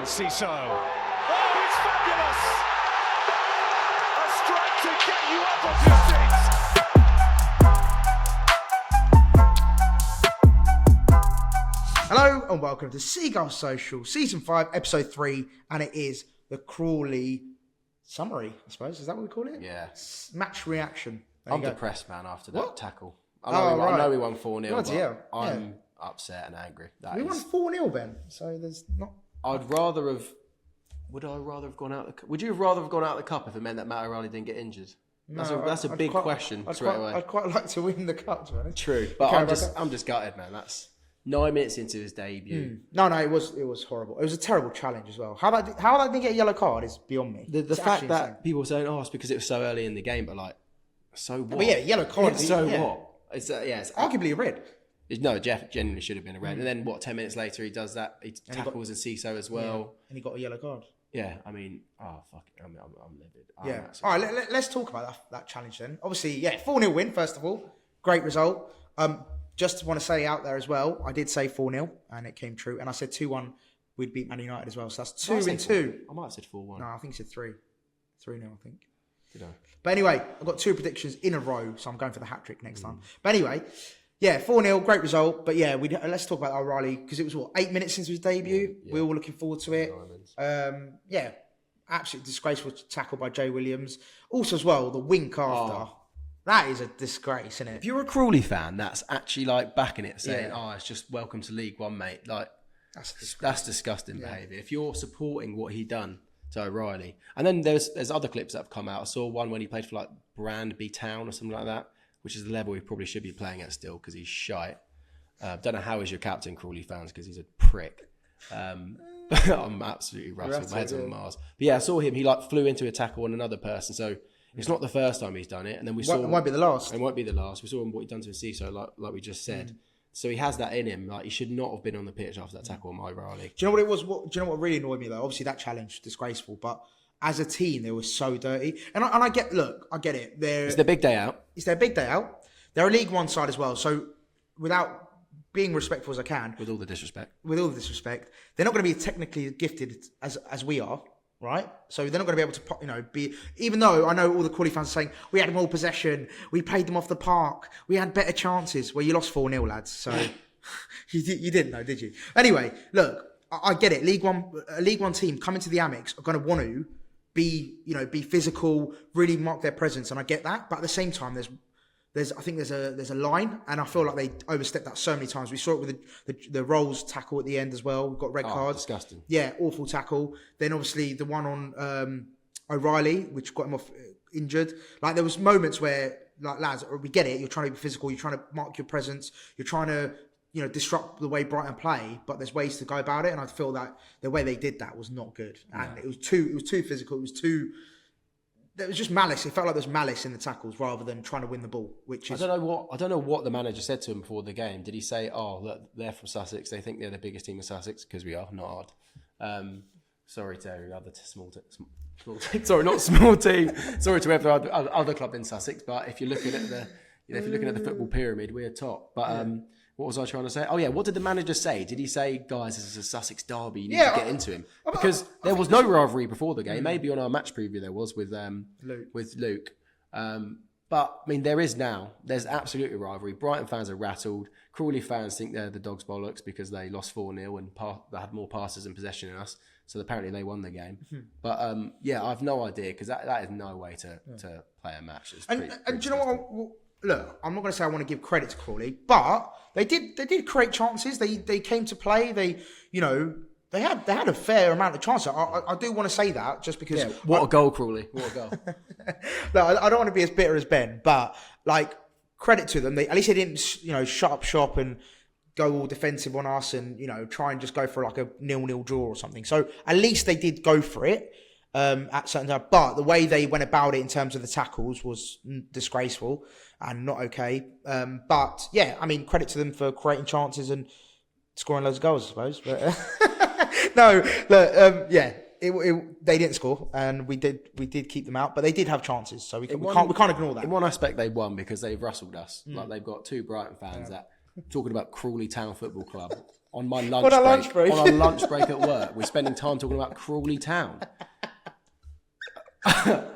Ciso. Oh, it's fabulous! A strike to get you up off your seats. Hello and welcome to Seagulls Social, Season 5, Episode 3, and it is the Crawley summary, I suppose. Is that what we call it? Yeah. Match reaction. There I'm you go. depressed, man, after that What? tackle. Oh, I right. know we won 4-0, Bloody hell. but I'm upset and angry. We won 4-0, Ben, so there's not... Would I rather have gone out would you have rather have gone out of the cup if it meant that Matt O'Reilly didn't get injured? That's a big question straight away. I'd quite like to win the cup, to be honest. True, but Okay, I'm just gutted, man. That's 9 minutes into his debut. No, it was horrible. It was a terrible challenge as well. How that didn't get a yellow card is beyond me. The It's fact actually that insane. people were saying, it's because it was so early in the game, but like, so what? But yeah, yellow card. So yeah. what? It's Arguably a red. No, Jeff genuinely should have been a red. And then 10 minutes later he does that. He tackles and Ciso as well. Yeah, and he got a yellow card. Yeah, I mean, fuck it. I'm livid. Yeah. All right, let's talk about that challenge then. Obviously, 4-0 win, first of all. Great result. Just want to say out there as well, I did say 4-0 and it came true. And I said 2-1, we'd beat Man United as well. So that's 2-2. I might have said 4-1. No, I think you said 3. 3-0, I think. Did I? But anyway, I've got 2 predictions in a row, so I'm going for the hat-trick next time. But anyway, 4-0, great result. But yeah, let's talk about O'Reilly, because it was, 8 minutes since his debut? Yeah. We were all looking forward to it. Absolutely disgraceful tackle by Jay Williams. Also as well, the wink after. That is a disgrace, isn't it? If you're a Crawley fan, that's actually like backing it, saying, it's just welcome to League One, mate. Like, that's disgusting behaviour. If you're supporting what he done to O'Reilly. And then there's other clips that have come out. I saw one when he played for like Brandby Town or something like that, which is the level he probably should be playing at still because he's shite. Don't know how he's your captain, Crawley fans, because he's a prick. I'm absolutely rustled. My head's on Mars. But yeah, I saw him. He like flew into a tackle on another person. So it's not the first time he's done it. And then we saw it won't be the last. It won't be the last. We saw him what he done to Ciso, like we just said. So he has that in him. Like he should not have been on the pitch after that tackle on O'Reilly. Do you know what it was? Do you know what really annoyed me though? Obviously that challenge disgraceful, but as a team they were so dirty. And I get it. It's their big day out. It's their big day out. They're a League One side as well. So without being respectful as I can, with all the disrespect, they're not going to be technically gifted as we are. Right, so they're not going to be able to, be. Even though I know all the Crawley fans are saying we had more possession, we played them off the park, we had better chances. Well, you lost 4-0, lads. So you didn't know, did you? Anyway, look, I get it. A League One team coming to the Amex are going to want to be physical, really mark their presence, and I get that. But at the same time, there's a line, and I feel like they overstepped that so many times. We saw it with the Rolls tackle at the end as well. We've got red cards. Disgusting. Yeah, awful tackle. Then obviously the one on O'Reilly, which got him off injured. Like there was moments where, like lads, we get it. You're trying to be physical. You're trying to mark your presence. You're trying to disrupt the way Brighton play. But there's ways to go about it, and I feel that the way they did that was not good. And it was too physical. There was just malice. It felt like there was malice in the tackles rather than trying to win the ball. Which is I don't know what the manager said to him before the game. Did he say, look, they're from Sussex. They think they're the biggest team in Sussex because we are not hard. Sorry to every other small team. Sorry, not small team. Sorry to every other club in Sussex. But if you're looking at the football pyramid, we're top. But what was I trying to say? Oh yeah, what did the manager say? Did he say, guys, this is a Sussex derby, you need to get into him? Because there was no rivalry before the game. Maybe on our match preview there was with Luke. But I mean, there is now. There's absolutely rivalry. Brighton fans are rattled. Crawley fans think they're the dog's bollocks because they lost 4-0 and they had more passes and possession than us. So apparently they won the game. But I've no idea because that is no way to play a match. And do you know what? Look, I'm not going to say I want to give credit to Crawley, but they did create chances. They came to play. They had a fair amount of chances. I do want to say that just because. Yeah, what a goal, Crawley! What a goal! No, I don't want to be as bitter as Ben, but like credit to them. At least they didn't shut up shop and go all defensive on us and try and just go for like a 0-0 draw or something. So at least they did go for it. At certain time, but the way they went about it in terms of the tackles was disgraceful and not okay. But yeah, I mean, credit to them for creating chances and scoring loads of goals, I suppose. But no, look, they didn't score, and we did keep them out, but they did have chances, so we can't ignore that. In one aspect, they won because they've rustled us. Like they've got 2 Brighton fans that talking about Crawley Town Football Club. on my lunch break. On our lunch break at work, we're spending time talking about Crawley Town.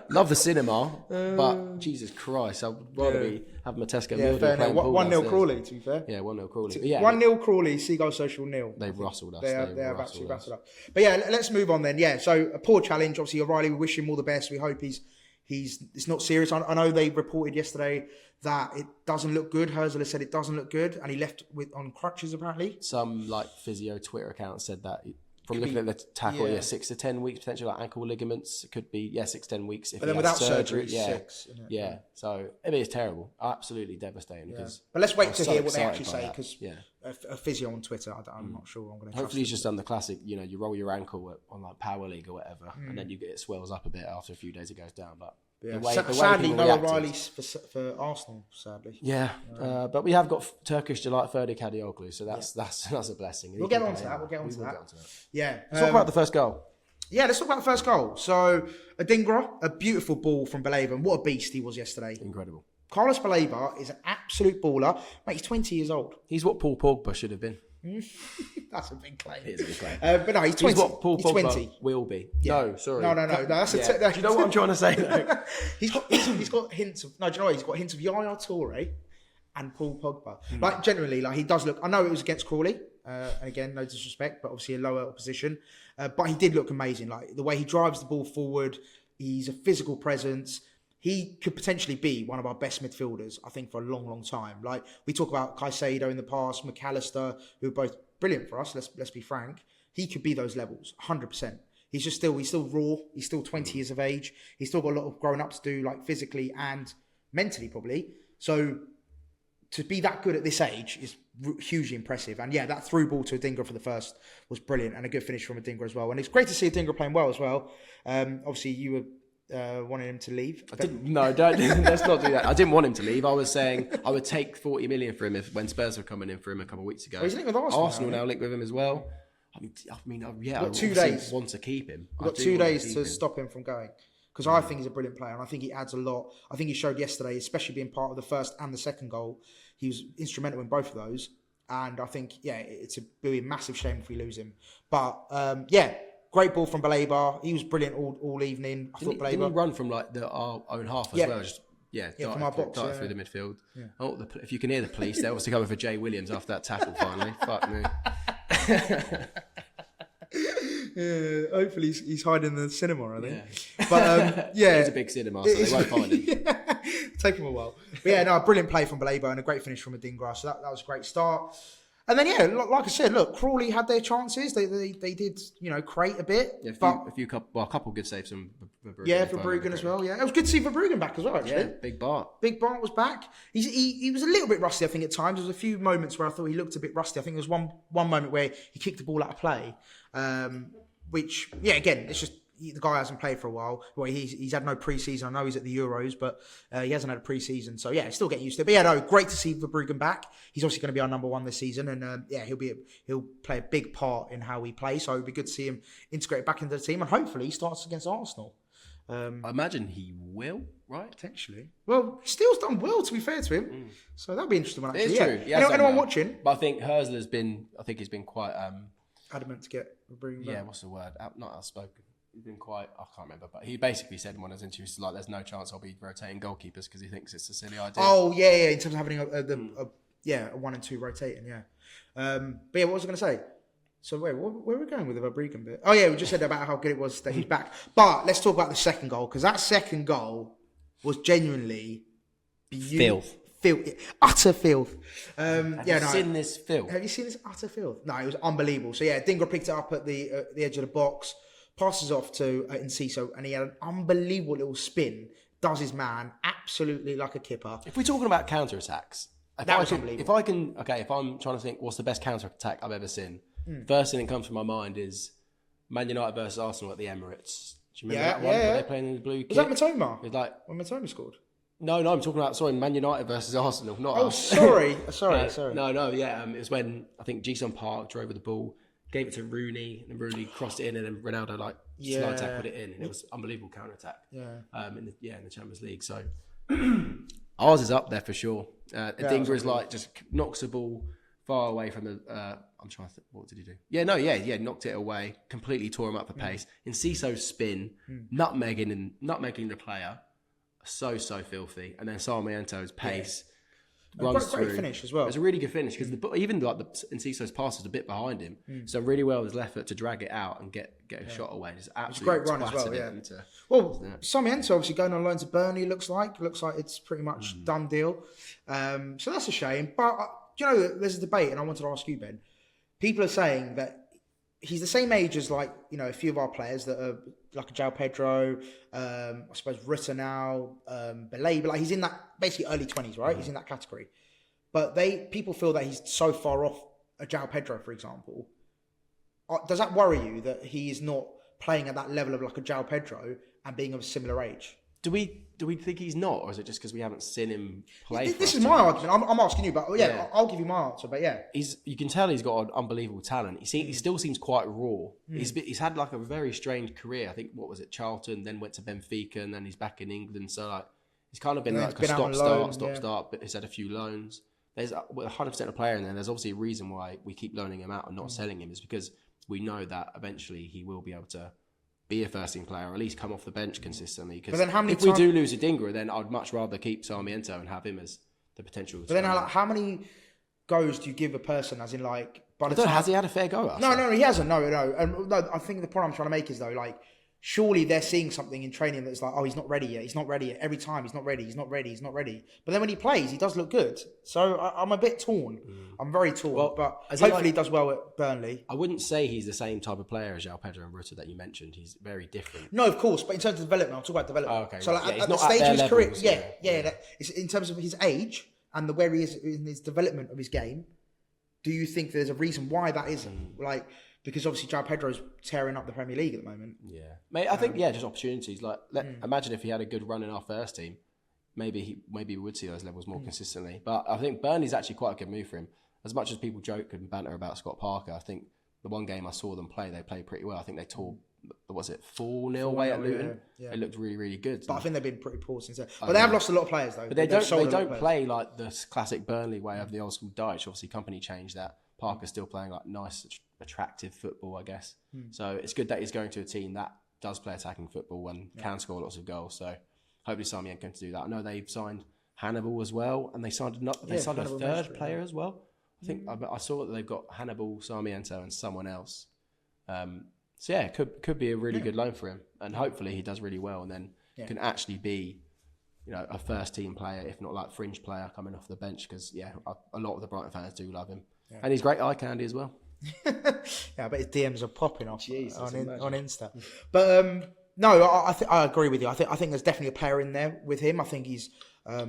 Love the cinema, but Jesus Christ, I'd rather be having a Tesco meal than playing pool 1-0 Crawley, to be fair. Yeah, 1-0 Crawley. Yeah, 1-0 Crawley, Seagulls Social 0. They've rustled us. They have absolutely rattled up. But yeah, let's move on then. Yeah, so a poor challenge. Obviously, O'Reilly, we wish him all the best. We hope it's not serious. I know they reported yesterday that it doesn't look good. Herzl said it doesn't look good, and he left on crutches apparently. Some physio Twitter account said that from looking at the tackle, 6 to 10 weeks potentially, like ankle ligaments. It could be 6 to 10 weeks if. But then without surgery, 6. Yeah. So I mean, it's terrible, absolutely devastating. Yeah. But let's wait to hear what they actually by say, because a physio on Twitter, I'm not sure I'm going to. Hopefully, he's just done the classic. You roll your ankle on like Power League or whatever, and then it swells up a bit after a few days. It goes down, but. Yeah. Sadly, no O'Reilly's for Arsenal. Sadly, but we have got Turkish delight Ferdi Kardioglu, so that's a blessing. We'll get on to that. Yeah. Let's talk about the first goal. Yeah, let's talk about the first goal. So Adingra, a beautiful ball from Baleba, and what a beast he was yesterday. Incredible. Carlos Baleba is an absolute baller. Mate, he's 20 years old. He's what Paul Pogba should have been. That's a big claim. It is a big claim. But no, he's 20. He's what Paul Pogba 20. Will be. Yeah. No, sorry. No. That's Do you know what I'm trying to say though? he's got hints of. No, do you know what? He's got hints of Yaya Toure and Paul Pogba. Generally, he does look. I know it was against Crawley. And again, no disrespect, but obviously a lower opposition. But he did look amazing. The way he drives the ball forward, he's a physical presence. He could potentially be one of our best midfielders, I think, for a long, long time. We talk about Caicedo in the past, McAllister, who are both brilliant for us. Let's be frank. He could be those levels, 100%. He's still raw. He's still 20 years of age. He's still got a lot of growing up to do, physically and mentally, probably. So to be that good at this age is hugely impressive. And yeah, that through ball to Adingra for the first was brilliant, and a good finish from Adingra as well. And it's great to see Adingra playing well as well. Obviously, you were wanting him to leave. Let's not do that. I didn't want him to leave. I was saying I would take 40 million for him when Spurs were coming in for him a couple of weeks ago. Well, he's linked with Arsenal. Arsenal now linked with him as well. I got 2 days. Want to keep him. We've got 2 days to stop him from going, because I think he's a brilliant player, and I think he adds a lot. I think he showed yesterday, especially being part of the first and the second goal, he was instrumental in both of those. And I think, it'd be a massive shame if we lose him. But great ball from Baleba. He was brilliant all evening. Didn't he run from our own half as well? Just from our box through the midfield. Yeah. Oh, if you can hear the police, they're obviously coming for Jay Williams after that tackle. Finally, fuck me. Hopefully he's hiding in the cinema, I think. Yeah. But it's a big cinema, so they won't find him. Take him a while. But a brilliant play from Baleba and a great finish from Adingra. So that was a great start. And then like I said, look, Crawley had their chances. They did create a bit. Yeah, a couple good saves from Verbruggen. Yeah, Verbruggen as well. Yeah, it was good to see Verbruggen back as well. Actually, yeah, Big Bart was back. He was a little bit rusty, I think, at times. There was a few moments where I thought he looked a bit rusty. I think there was one moment where he kicked the ball out of play, which again, it's just. The guy hasn't played for a while. Well, he's had no pre-season. I know he's at the Euros, but he hasn't had a pre-season. So still getting used to it. But great to see Verbruggen back. He's obviously going to be our number one this season, and he'll play a big part in how we play. So it'd be good to see him integrate back into the team, and hopefully he starts against Arsenal. I imagine he will, right? Potentially. Well, Steele's done well, to be fair to him. So that'd be interesting one, actually. It's true. Anyone watching? But I think Herzl has been. I think he's been quite adamant to get Verbruggen back. Yeah, what's the word? Not outspoken. He's been quite, I can't remember, but he basically said in one of his interviews, there's no chance I'll be rotating goalkeepers because he thinks it's a silly idea. Oh, yeah, in terms of having a 1 and 2 rotating, but what was I going to say? So where are we going with the Verbruggen bit? Oh, yeah, we just said about how good it was that he's back. But let's talk about the second goal, because that second goal was genuinely filth. Utter filth. Have you seen this filth? Have you seen this utter filth? No, it was unbelievable. So Dingra picked it up at the edge of the box. Passes off to Enciso, and he had an unbelievable little spin. Does his man absolutely like a kipper. If we're talking about counter-attacks, if I'm trying to think what's the best counter-attack I've ever seen, first thing that comes to my mind is Man United versus Arsenal at the Emirates. Do you remember that one? Where they're playing in the blue kit? Was that Matoma? It was when Matoma scored? No, I'm talking about, Man United versus Arsenal, not us. Sorry. No, it was when, I think Jason Park drove with the ball, gave it to Rooney, and Rooney crossed it in, and then Ronaldo slide tackled it in, and it was an unbelievable counter attack. In the Champions League. So ours is up there for sure. Adingra is just knocks the ball far away from the. I'm trying to think, what did he do? Knocked it away, completely tore him up for pace. Enciso's spin, nutmegging the player, so filthy, and then Sarmiento's pace. Runs Great through. finish as well. It was a really good finish because even like Enciso's pass was a bit behind him, so really well his left foot to drag it out and get a shot away. It's absolutely great run as well. Yeah. Well, Sarmiento obviously going on loan to Burnley looks like it's pretty much done deal. So that's a shame. But there's a debate, and I wanted to ask you, Ben. People are saying that he's the same age as like a few of our players that are like a João Pedro, I suppose Rutter now, Belay, but like he's in that basically early 20s, right? He's in that category. But people feel that he's so far off a João Pedro, for example. Does that worry you that he is not playing at that level of like a João Pedro and being of a similar age? Do we think he's not, or is it just because we haven't seen him play? This is my argument. I'm asking you, but I'll give you my answer. But you can tell he's got an unbelievable talent. He still seems quite raw. He's had like a very strange career. I think what was it, Charlton, then went to Benfica, and then he's back in England. So like he's kind of been like a stop-start, but he's had a few loans. There's 100% a player in there. There's obviously a reason why we keep loaning him out and not selling him. Is because we know that eventually he will be able to be a first team player, or at least come off the bench consistently. Because if we do lose a Dingra, then I'd much rather keep Sarmiento and have him as the potential. But then how many goes do you give a person, as in like... Has he had a fair go at us? No, he hasn't. No. And no, I think the point I'm trying to make is though, like, surely they're seeing something in training that's like, oh, he's not ready yet. He's not ready yet. Every time he's not ready. But then when he plays, he does look good. So I'm a bit torn. I'm very torn. But hopefully he does well at Burnley. I wouldn't say he's the same type of player as João Pedro and Rutter that you mentioned. He's very different. No, of course. But in terms of development, I'll talk about development. Oh, okay. So like, at the stage of his career, it's in terms of his age and where he is in his development of his game. Do you think there's a reason why that isn't? Like, because obviously João Pedro's tearing up the Premier League at the moment. Yeah, mate. I think just opportunities. Like, imagine if he had a good run in our first team, maybe we would see those levels more consistently. But I think Burnley's actually quite a good move for him. As much as people joke and banter about Scott Parker, I think the one game I saw them play, they played pretty well. I think they tore, 4-0 away at Luton. Yeah. It looked really, really good. But I think they've been pretty poor since then. But they have lost a lot of players though. But they don't play like the classic Burnley way of the old school Dyche. Obviously, company changed that. Parker's still playing like nice, attractive football, I guess. So it's good that he's going to a team that does play attacking football and can score lots of goals. So hopefully Sarmiento can do that. I know they've signed Hannibal as well, and they signed a third player as well. I think I saw that they've got Hannibal, Sarmiento, and someone else. So yeah, it could be a really good loan for him, and hopefully he does really well, and then can actually be, a first team player, if not like fringe player coming off the bench. Because a lot of the Brighton fans do love him. Yeah. And he's great eye candy as well. I bet his DMs are popping off on Insta. But no, I agree with you. I think there's definitely a player in there with him. I think he's I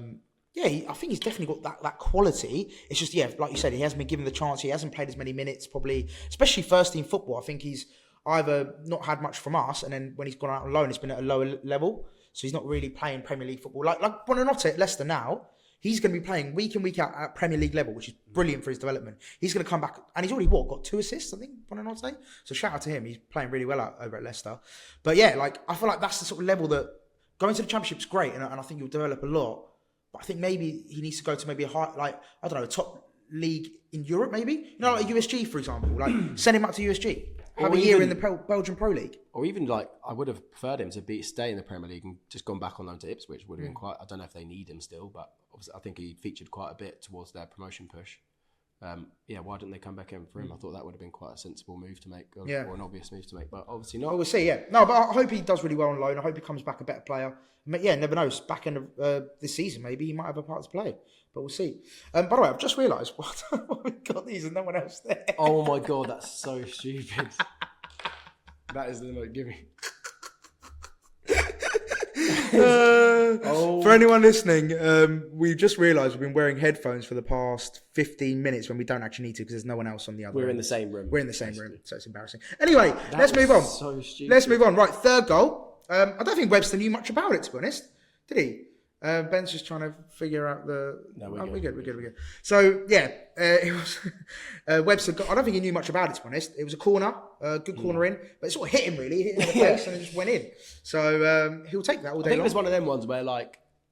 think he's definitely got that quality. It's just like you said, he hasn't been given the chance. He hasn't played as many minutes, probably, especially first team football. I think he's either not had much from us, and then when he's gone out on loan, it's been at a lower level. So he's not really playing Premier League football like Buonanotte at Leicester now. He's going to be playing week in, week out at Premier League level, which is brilliant for his development. He's going to come back, and he's already got 2 assists, I think, Buonanotte. So shout out to him. He's playing really well over at Leicester. But I feel like that's the sort of level that going to the Championship's great, and I think you'll develop a lot. But I think maybe he needs to go to maybe a top league in Europe, maybe. Like USG, for example. Like send him up to USG. Have a year in the Belgian Pro League. Or even I would have preferred him to stay in the Premier League and just gone back on loan to Ipswich. Would have been quite. I don't know if they need him still, but obviously I think he featured quite a bit towards their promotion push. Why didn't they come back in for him? I thought that would have been quite a sensible move to make, or an obvious move to make, but obviously not. We'll see, No, but I hope he does really well on loan. I hope he comes back a better player. Never knows. Back end of this season, maybe he might have a part to play, but we'll see. By the way, I've just realised we've got these and no one else there. Oh my God, that's so stupid. That is the most giving. For anyone listening, we just realised we've been wearing headphones for the past 15 minutes when we don't actually need to because there's no one else on the other. We're in the same room. We're in the same room, so it's embarrassing. Anyway, let's move on. So stupid. Let's move on. Right, third goal. I don't think Webster knew much about it, to be honest. Did he? Ben's just trying to figure out the... No, we're good. So, it was... Webster, I don't think he knew much about it, to be honest. It was a corner, good corner in, but it sort of hit him, really. Hit him in the face and it just went in. So, he'll take that all day long. I think it was one of them ones where,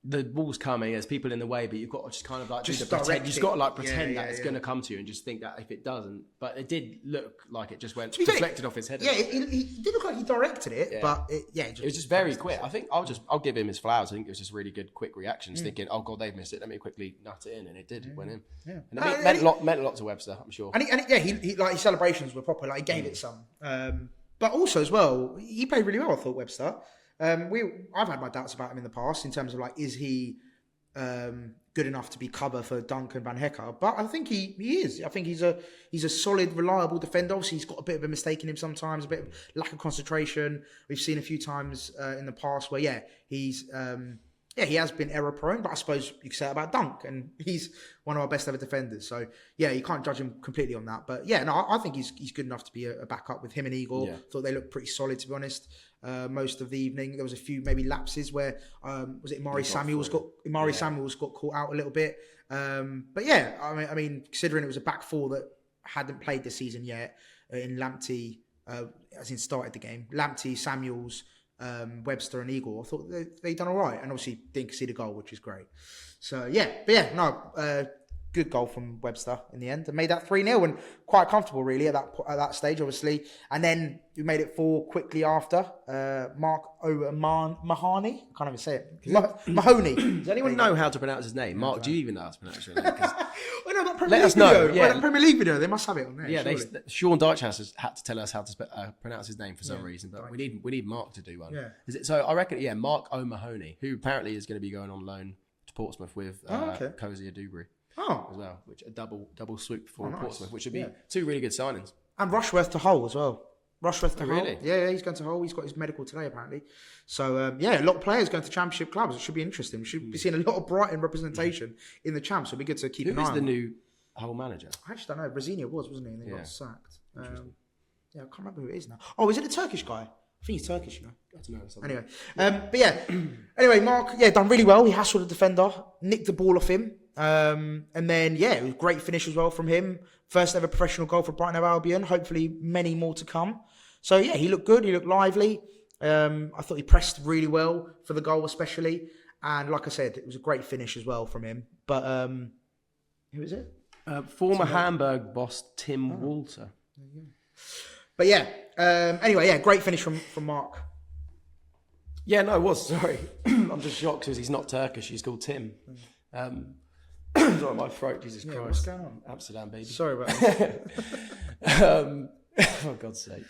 the ball's coming, there's people in the way, but you've got to just kind of like Just pretend. direct You've just it. got to like pretend Yeah, that it's going to come to you, and just think that if it doesn't, but it did look like it just went be fair, deflected off his head. Yeah, he did look like he directed it, but It was just very quick. I think I'll give him his flowers. I think it was just really good, quick reactions. Thinking, oh god, they've missed it. Let me quickly nut it in, and it did. It went in. Yeah. And it meant a lot to Webster, I'm sure. And he like his celebrations were proper. Like he gave it some. But also as well, he played really well. I thought Webster. I've had my doubts about him in the past in terms of like, is he good enough to be cover for Duncan Van Hecker? But I think he is. I think he's a solid, reliable defender. Obviously, he's got a bit of a mistake in him sometimes, a bit of lack of concentration. We've seen a few times in the past where he has been error prone, but I suppose you could say that about Dunk, and he's one of our best ever defenders. So yeah, you can't judge him completely on that. But yeah, no, I think he's good enough to be a backup with him and Igor. Yeah. Thought they looked pretty solid, to be honest. Most of the evening, there was a few maybe lapses where was it Imari Samuels got caught out a little bit. But yeah, I mean, considering it was a back four that hadn't played this season yet in Lamptey, as in started the game, Lamptey, Samuels, Webster and Igor, I thought they done all right, and obviously didn't concede a goal, which is great. So good goal from Webster in the end, and made that 3-0 and quite comfortable really at that stage, obviously. And then we made it 4 quickly after. Mark Mahoney, I can't even say it. Mahoney. Does anyone know how to pronounce his name? Mark, do you even know how to pronounce your name? Well, no, that Premier Let League us know. video. Yeah. That Premier League video, they must have it on there. Yeah, surely. Sean Dyche has had to tell us how to pronounce his name for some reason, but we need Mark to do one. Yeah. Is it? So I reckon, Mark O'Mahony, who apparently is going to be going on loan to Portsmouth with Cozy Adubry as well, which a double swoop for Portsmouth, which would be 2 really good signings. And Rushworth to Hull as well. Rushworth to Hull. Really? Yeah, he's going to Hull. He's got his medical today, apparently. So, a lot of players going to Championship clubs. It should be interesting. We should be seeing a lot of Brighton representation in the Champs. So it'll be good to keep an eye on. Who is the new Hull manager? I actually don't know. Brasilia wasn't he? And then he got sacked. I can't remember who it is now. Oh, is it a Turkish guy? I think he's Turkish, you know. I don't know. Anyway, anyway, Mark, done really well. He hassled the defender, nicked the ball off him. And then, it was a great finish as well from him. First ever professional goal for Brighton Hove Albion. Hopefully many more to come. So, he looked good. He looked lively. I thought he pressed really well for the goal especially. And like I said, it was a great finish as well from him. But who is it? Former Hamburg boss Tim Walter. But anyway, great finish from Mark. Yeah, no, it was. Sorry. I'm just shocked because he's not Turkish. He's called Tim. Sorry, my throat, Jesus Christ. What's going on? Amsterdam, baby. Sorry about that. For God's sake.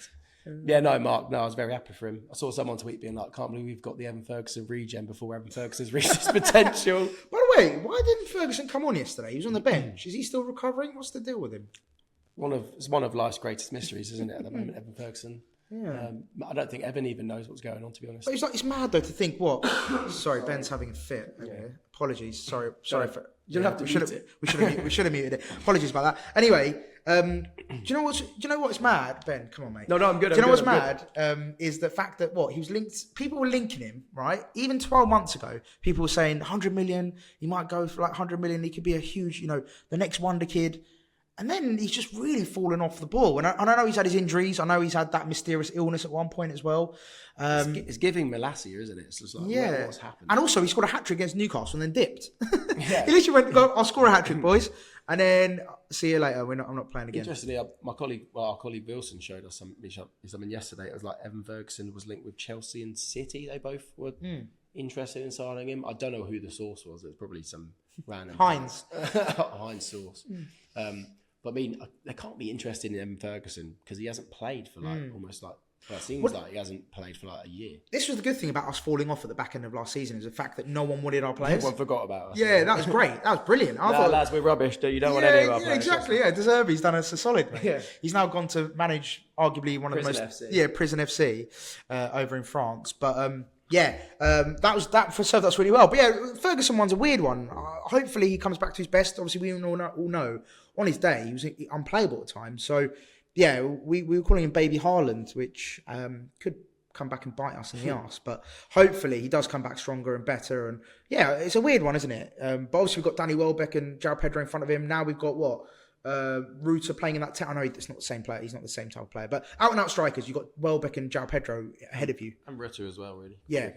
Yeah, no, Mark, I was very happy for him. I saw someone tweet being like, can't believe we've got the Evan Ferguson regen before Evan Ferguson's reached his potential. By the way, why didn't Ferguson come on yesterday? He was on the bench. Is he still recovering? What's the deal with him? It's one of life's greatest mysteries, isn't it, at the moment, Evan Ferguson? Yeah. I don't think Evan even knows what's going on, to be honest. But it's mad though to think what. Sorry, Ben's having a fit. Okay. Apologies. Sorry for. You don't have to mute it. We should have muted it. Apologies about that. Anyway, do you know what's mad, Ben? Come on, mate. No, I'm good. Do you know what's mad? Is the fact that he was linked. People were linking him, right? Even 12 months ago, people were saying 100 million. He might go for like 100 million. He could be a huge, the next wonder kid. And then he's just really fallen off the ball. And I know he's had his injuries. I know he's had that mysterious illness at one point as well. It's giving Malacia, isn't it? It's just like, what's happened? And also, he scored a hat-trick against Newcastle and then dipped. He literally went, I'll score a hat-trick, boys. And then, see you later. I'm not playing again. Interestingly, our colleague Wilson showed us something yesterday. It was like Evan Ferguson was linked with Chelsea and City. They both were interested in signing him. I don't know who the source was. It was probably some random... Heinz source. But I mean, they can't be interested in Evan Ferguson because he hasn't played for almost like... Well, it seems like he hasn't played for like a year. This was the good thing about us falling off at the back end of last season is the fact that no one wanted our players. Everyone forgot about us. Yeah, that was great. That was brilliant. I thought, lads, we're rubbish. You don't want any of our players. Exactly. Yeah, De Zerbi's done us a solid. Mate. Yeah. He's now gone to manage arguably one of the most... FC. Prison FC over in France. But that served us really well. But yeah, Ferguson one's a weird one. Hopefully he comes back to his best. Obviously, we all know on his day he was unplayable at times. So yeah, we were calling him Baby Haaland, which could come back and bite us in the arse. But hopefully he does come back stronger and better. And yeah, it's a weird one, isn't it? But obviously we've got Danny Welbeck and João Pedro in front of him. Now we've got Ruta playing in that I know it's not the same player. He's not the same type of player. But out and out strikers, you've got Welbeck and João Pedro ahead of you. And Ruta as well, really. Yeah.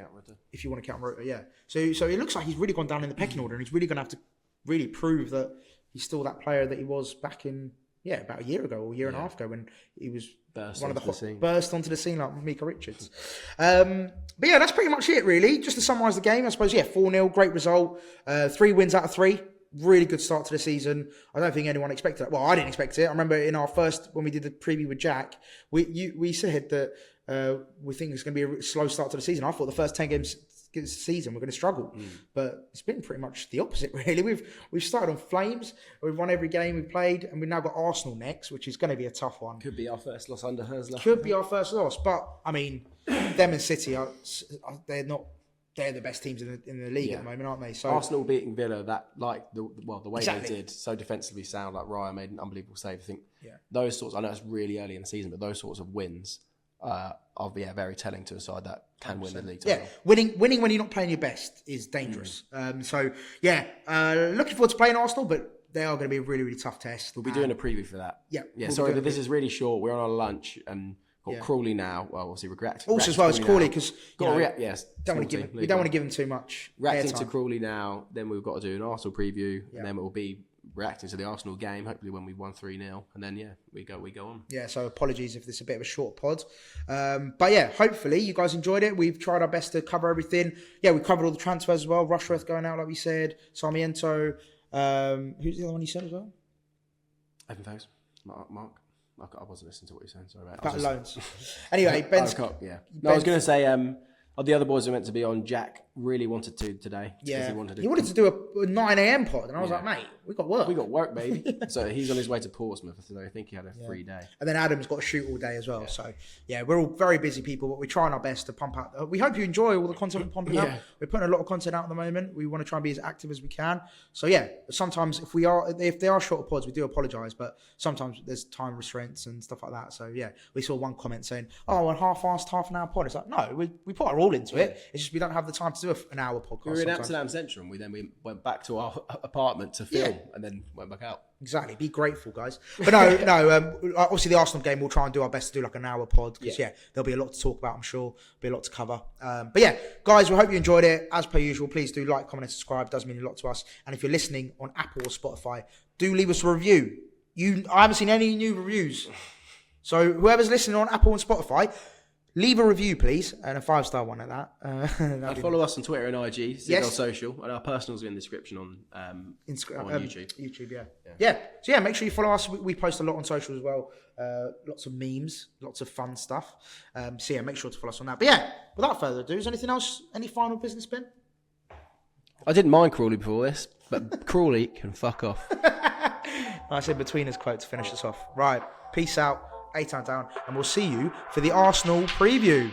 If you want to count Ruta, yeah. So it looks like he's really gone down in the pecking order, and he's really going to have to really prove that he's still that player that he was back in, about a year ago or a year and a half ago when he was burst onto the scene like Mika Richards. But yeah, that's pretty much it, really. Just to summarise the game, I suppose, 4-0, great result. 3 wins out of 3. Really good start to the season. I don't think anyone expected that. Well, I didn't expect it. I remember in our first, when we did the preview with Jack, we said that we think it's going to be a slow start to the season. I thought the first 10 games this season we're going to struggle, but it's been pretty much the opposite, really. We've started on flames. We've won every game we've played, and we've now got Arsenal next, which is going to be a tough one. Could be our first loss under Hersler. Could be our first loss, but I mean, them and City they're the best teams in the league at the moment, aren't they? So Arsenal beating Villa, the way exactly. they did, so defensively sound. Like Raya made an unbelievable save. I think those sorts. I know it's really early in the season, but those sorts of wins are very telling to a side that can win the league title. Winning when you're not playing your best is dangerous. Looking forward to playing Arsenal, but they are going to be a really, really tough test. We'll be doing a preview for that. Yeah. Sorry, but this is really short. We're on our lunch and got Crawley now. Well, obviously regret. Also, as well as Crawley, because we don't want to give him too much. Reacting to Crawley now, then we've got to do an Arsenal preview, and then it will be reacting to the Arsenal game. Hopefully, when we won 3-0, and then we go on. Yeah. So apologies if this is a bit of a short pod, but hopefully you guys enjoyed it. We've tried our best to cover everything. Yeah, we covered all the transfers as well. Rushworth going out, like we said. Sarmiento. Who's the other one you said as well? Evan Foes. Mark. I wasn't listening to what you were saying. Sorry about loans. Anyway, Ben's... I was going to say, the other boys were meant to be on. Jack really wanted to today. Yeah. He wanted to do a 9 a.m. pod, and I was like, mate, we got work. We got work, baby. So he's on his way to Portsmouth, so I think he had a free day. And then Adam's got to shoot all day as well. So, we're all very busy people, but we're trying our best to pump out. We hope you enjoy all the content we're pumping out. We're putting a lot of content out at the moment. We want to try and be as active as we can. So, sometimes if they are shorter pods, we do apologise, but sometimes there's time restraints and stuff like that. So, we saw one comment saying, a half-assed half an hour pod. It's like, no, we put our all into it. It's just we don't have the time to do an hour podcast. We were in Amsterdam Central, and we went back to our apartment to film, and then went back out. Exactly. Be grateful, guys. But obviously the Arsenal game, we'll try and do our best to do like an hour pod because there'll be a lot to talk about. I'm sure be a lot to cover. But guys, we hope you enjoyed it. As per usual, please do like, comment, and subscribe. It does mean a lot to us. And if you're listening on Apple or Spotify, do leave us a review. I haven't seen any new reviews, so whoever's listening on Apple and Spotify, leave a review, please, and a 5-star one at that. And follow us on Twitter and IG, Seagulls Social, and our personals are in the description on Instagram, on YouTube. YouTube, So make sure you follow us. We post a lot on social as well. Lots of memes, lots of fun stuff. Make sure to follow us on that. But without further ado, is anything else? Any final business, Ben? I didn't mind Crawley before this, but Crawley can fuck off. I said between his quote to finish us off. Right, peace out. 8 times down, and we'll see you for the Arsenal preview.